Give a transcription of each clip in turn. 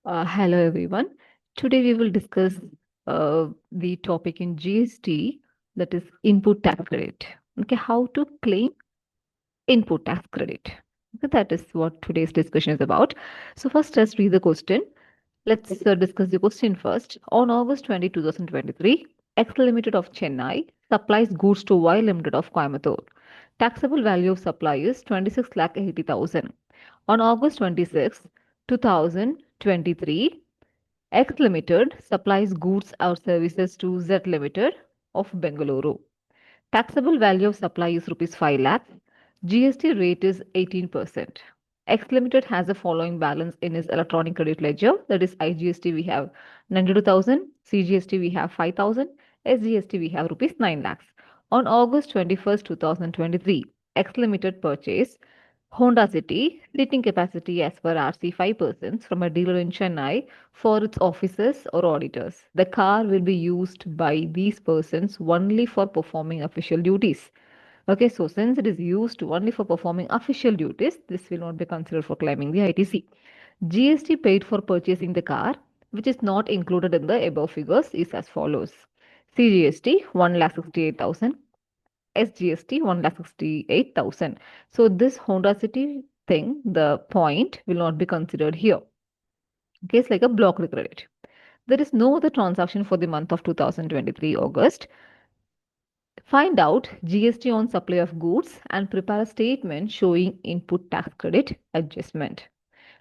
Hello everyone. Today we will discuss the topic in GST, that is input tax credit. Okay, how to claim input tax credit. Okay, that is what today's discussion is about. So first, let's read the question. Let's discuss the question first. On August 20, 2023, X Limited of Chennai supplies goods to Y Limited of Coimbatore. Taxable value of supply is 26 lakh 80,000. On August 26, 2023, X Limited supplies goods or services to Z Limited of Bengaluru. Taxable value of supply is rupees 5 lakh. GST rate is 18%. X Limited has the following balance in its electronic credit ledger. That is IGST we have 92,000, CGST we have 5,000, SGST we have rupees 9 lakhs. On August 21st, 2023, X Limited purchased Honda City, seating capacity as per RC 5% from a dealer in Chennai for its officers or auditors. The car will be used by these persons only for performing official duties. Okay, so since it is used only for performing official duties, this will not be considered for claiming the ITC. GST paid for purchasing the car, which is not included in the above figures, is as follows. CGST 1,68,000, SGST 1,68,000. So this Honda City thing, the point will not be considered here. Okay, it's like a block credit. There is no other transaction for the month of 2023 August. Find out GST on supply of goods and prepare a statement showing input tax credit adjustment.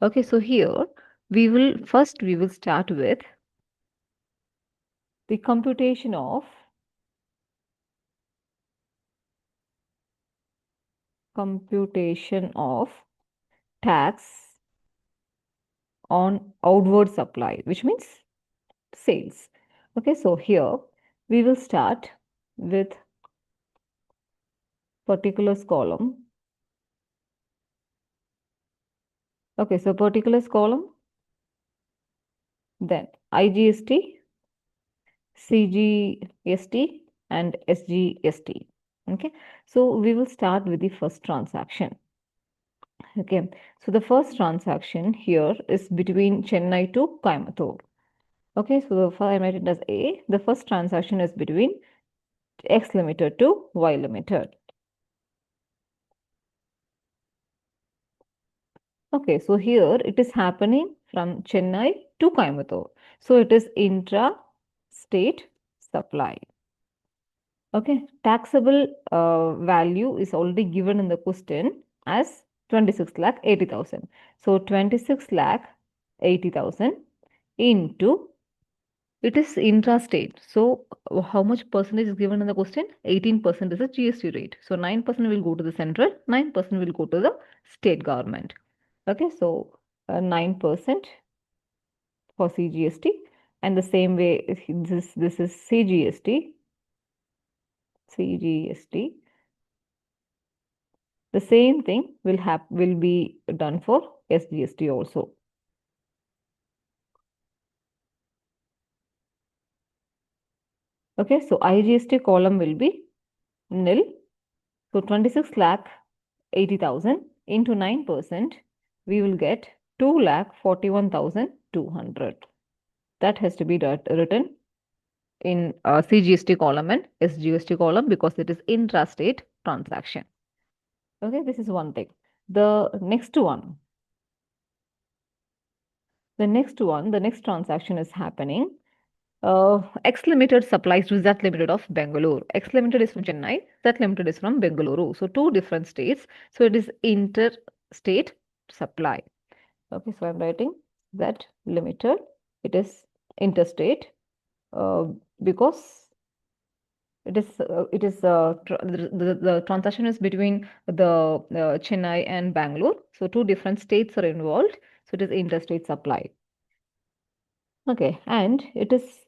Okay, so here we will start with the computation of tax on outward supply, which means sales. Okay, so here we will start with particulars column. Okay, so particulars column, then IGST, CGST, and SGST. Okay, so we will start with the first transaction. Okay, so the first transaction here is between Chennai to Coimbatore. Okay, so the first I made it as A. The first transaction is between X Limited to Y Limited. Okay, so here it is happening from Chennai to Coimbatore. So it is intra-state supply. Okay, taxable value is already given in the question as 26 lakh 80,000. So 26 lakh 80,000 into, it is intra-state. So how much percentage is given in the question? 18% is the GST rate. So 9% will go to the central, 9% will go to the state government. Okay, so 9% for CGST, and the same way this is CGST. The same thing will be done for SGST also. Okay, so IGST column will be nil. So 26 lakh 80,000 into 9%, we will get 2,41,200. That has to be written in CGST column and SGST column because it is intrastate transaction. Okay, this is one thing. The next transaction is happening. X Limited supplies to Z Limited of Bengaluru. X Limited is from Chennai, Z Limited is from Bengaluru. So two different states. So it is interstate supply. Okay, so I'm writing Z Limited. It is interstate because the transaction is between the Chennai and Bangalore. So two different states are involved. So it is interstate supply. Okay, and it is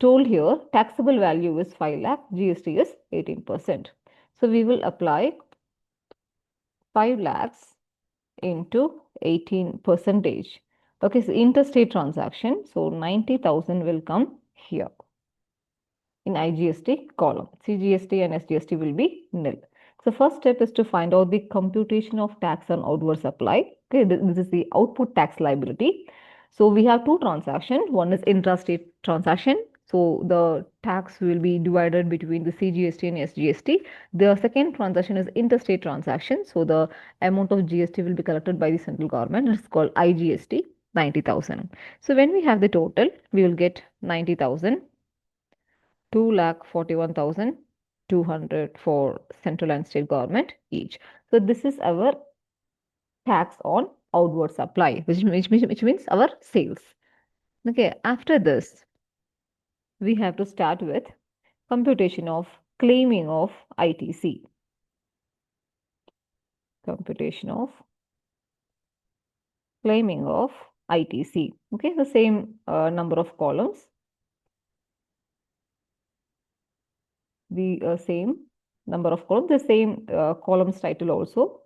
told here taxable value is 5 lakh, GST is 18%. So we will apply 5 lakhs into 18 percentage. Okay, so interstate transaction. So 90,000 will come here in IGST column. CGST and SGST will be nil. So first step is to find out the computation of tax on outward supply. Okay, this is the output tax liability. So we have two transactions. One is intrastate transaction. So the tax will be divided between the CGST and SGST. The second transaction is interstate transaction. So the amount of GST will be collected by the central government. It's called IGST, 90,000. So when we have the total, we will get 90,000, 2,41,200 for central and state government each. So this is our tax on outward supply, which means our sales. Okay, after this, we have to start with computation of claiming of ITC. Computation of claiming of ITC. Okay, the same number of columns, the same number of columns, the same columns title also.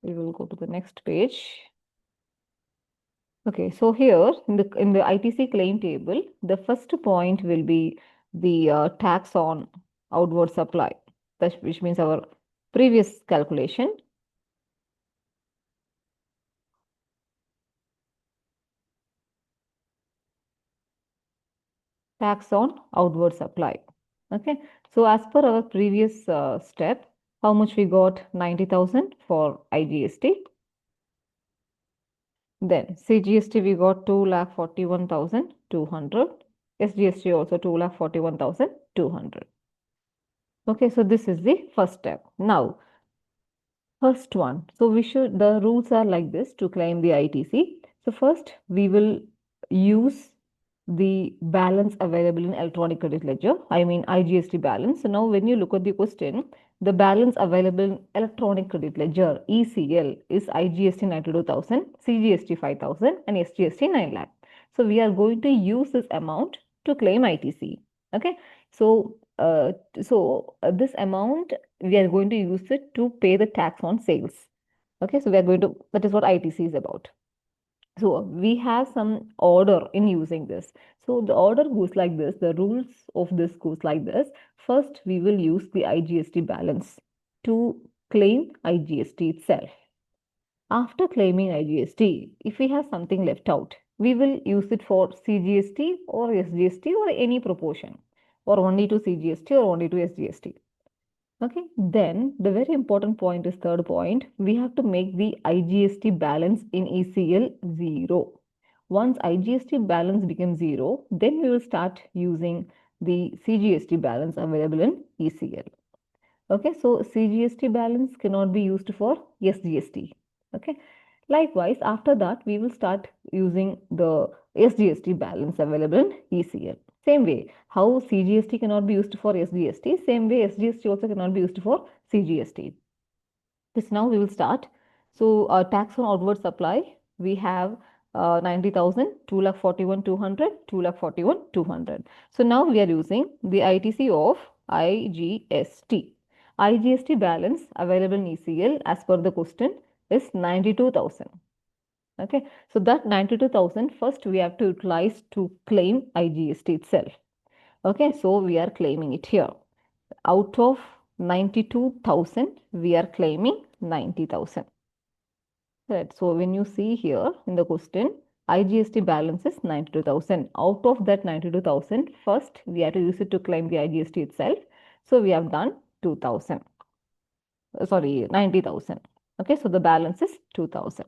We will go to the next page. Okay, so here in the ITC claim table, the first point will be the tax on outward supply, which means our previous calculation. Tax on outward supply. Okay, so as per our previous step, how much we got? 90,000 for IGST. Then CGST we got 2,41,200. SGST also 2,41,200. Okay, so this is the first step. Now, first one. So the rules are like this to claim the ITC. So first we will use the balance available in electronic credit ledger, I mean IGST balance. So now when you look at the question, the balance available in electronic credit ledger, ECL, is IGST 92,000, CGST 5,000 and SGST 9 lakh. So we are going to use this amount to claim ITC. Okay, so this amount we are going to use it to pay the tax on sales. Okay, so we are going to, that is what ITC is about. So we have some order in using this. So the order goes like this, the rules of this goes like this. First, we will use the IGST balance to claim IGST itself. After claiming IGST, if we have something left out, we will use it for CGST or SGST or any proportion, or only to CGST or only to SGST. Okay, then the very important point is third point. We have to make the IGST balance in ECL 0. Once IGST balance becomes 0, then we will start using the CGST balance available in ECL. Okay, so CGST balance cannot be used for SGST. Okay, likewise, after that, we will start using the SGST balance available in ECL. Same way, how CGST cannot be used for SGST, same way SGST also cannot be used for CGST. This now we will start. So tax on outward supply, we have 90,000, 2,41,200, 2,41,200. So now we are using the ITC of IGST. IGST balance available in ECL as per the question is 92,000. Okay, so that 92,000 first we have to utilize to claim IGST itself. Okay, so we are claiming it here. Out of 92,000, we are claiming 90,000. Right, so when you see here in the question, IGST balance is 92,000. Out of that 92,000, first we have to use it to claim the IGST itself. So we have done 2,000. Sorry, 90,000. Okay, so the balance is 2,000.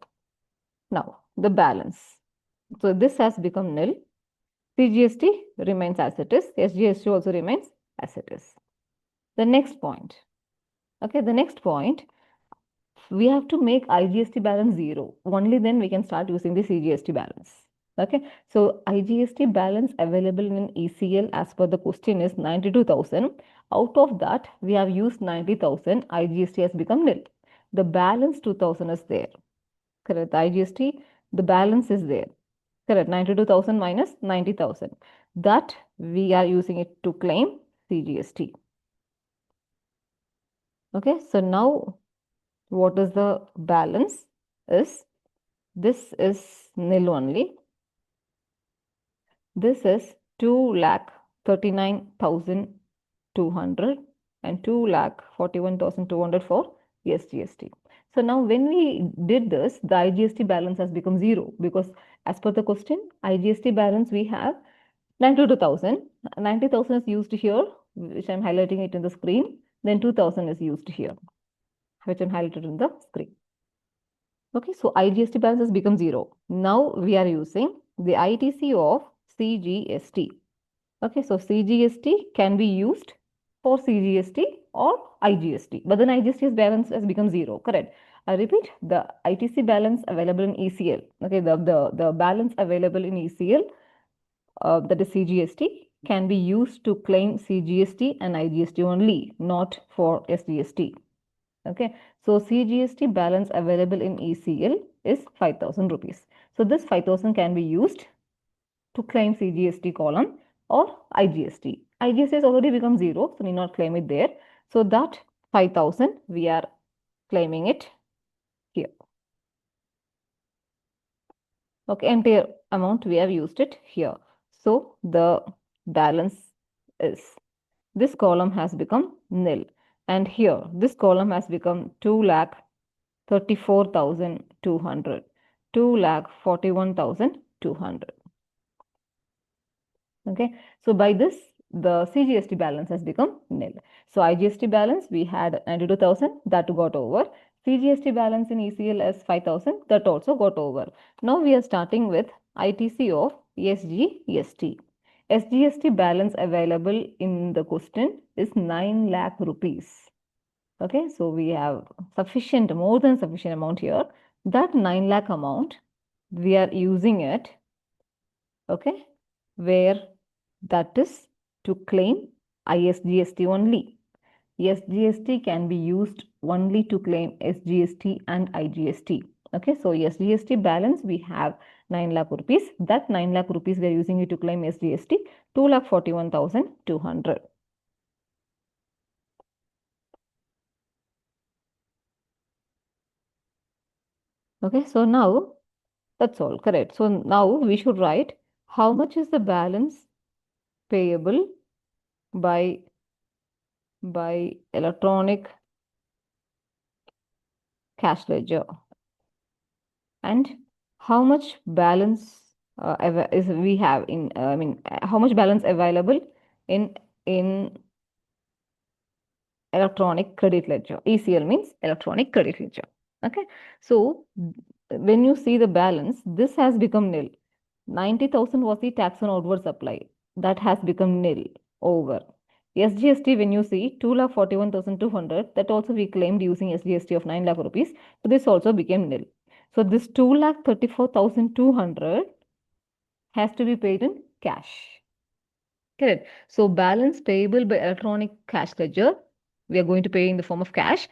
Now, the balance. So this has become nil. CGST remains as it is. SGST also remains as it is. The next point. Okay, the next point, we have to make IGST balance 0. Only then we can start using the CGST balance. Okay, so IGST balance available in ECL as per the question is 92,000. Out of that, we have used 90,000. IGST has become nil. The balance 2,000 is there. Correct. The IGST, the balance is there. Correct. 92,000 minus 90,000. That we are using it to claim CGST. Okay, so now what is the balance is, this is nil only. This is 2,39,200 and 2,41,200 for SGST. So now when we did this, the IGST balance has become 0 because as per the question, IGST balance we have 92,000. 90,000 is used here, which I'm highlighting it in the screen. Then 2,000 is used here, which I'm highlighted in the screen. Okay, so IGST balance has become 0. Now we are using the ITC of CGST. Okay, so CGST can be used for CGST or IGST, but then IGST's balance has become 0, correct? I repeat, the ITC balance available in ECL, okay, the balance available in ECL, that is CGST, can be used to claim CGST and IGST only, not for SGST. Okay, so CGST balance available in ECL is 5,000 rupees. So this 5,000 can be used to claim CGST column or IGST. IGST has already become 0, so need not claim it there. So that 5,000 we are claiming it here. Okay, entire amount we have used it here. So the balance is, this column has become nil, and here this column has become 2,34,200, 2,41,200. Okay, so by this the CGST balance has become nil. So IGST balance we had 92,000, that got over. CGST balance in ECL as 5,000, that also got over. Now we are starting with ITC of SGST. SGST balance available in the question is 9 lakh rupees. Okay, so we have sufficient, more than sufficient amount here. That 9 lakh amount, we are using it, okay, where that is to claim ISGST only. SGST can be used only to claim SGST and IGST. Okay, so SGST balance we have 9 lakh rupees. That 9 lakh rupees we are using it to claim SGST, 2,41,200. Okay, so now that's all correct. So now we should write how much is the balance payable by electronic cash ledger, and how much balance is we have in how much balance available in electronic credit ledger. ECL means electronic credit ledger. Okay, so when you see the balance, this has become nil. 90,000 was the tax on outward supply, that has become nil, over. SGST, when you see 2,41,200, that also we claimed using SGST of 9 lakh rupees, so this also became nil. So this 2,34,200 has to be paid in cash. Correct. So balance payable by electronic cash ledger, we are going to pay in the form of cash,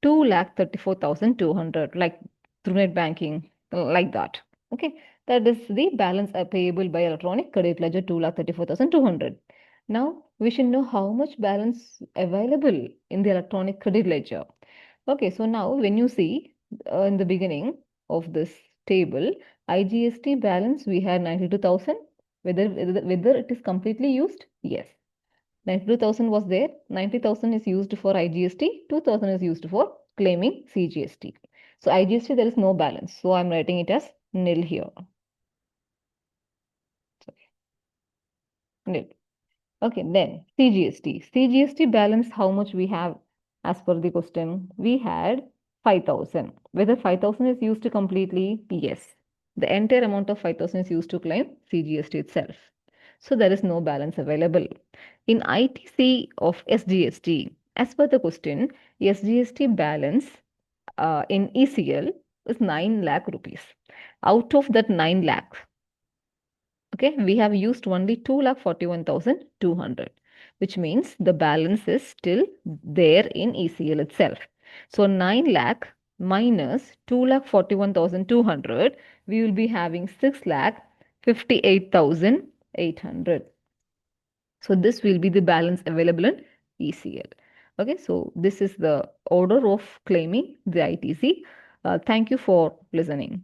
2,34,200, like through net banking, like that. Okay, that is the balance payable by electronic credit ledger, 2,34,200. Now we should know how much balance available in the electronic credit ledger. Okay, so now when you see in the beginning of this table, IGST balance we had 92,000. Whether it is completely used? Yes. 92,000 was there. 90,000 is used for IGST. 2,000 is used for claiming CGST. So IGST there is no balance. So I'm writing it as nil here. Sorry. Nil. Okay, then CGST. CGST balance, how much we have as per the question? We had 5,000. Whether 5,000 is used completely? Yes. The entire amount of 5,000 is used to claim CGST itself. So there is no balance available. In ITC of SGST, as per the question, SGST balance in ECL is 9 lakh rupees. Out of that 9 lakh, okay, we have used only 2,41,200, which means the balance is still there in ECL itself. So 9 lakh minus 2,41,200, we will be having 6,58,800. So this will be the balance available in ECL. Okay, so this is the order of claiming the ITC. Thank you for listening.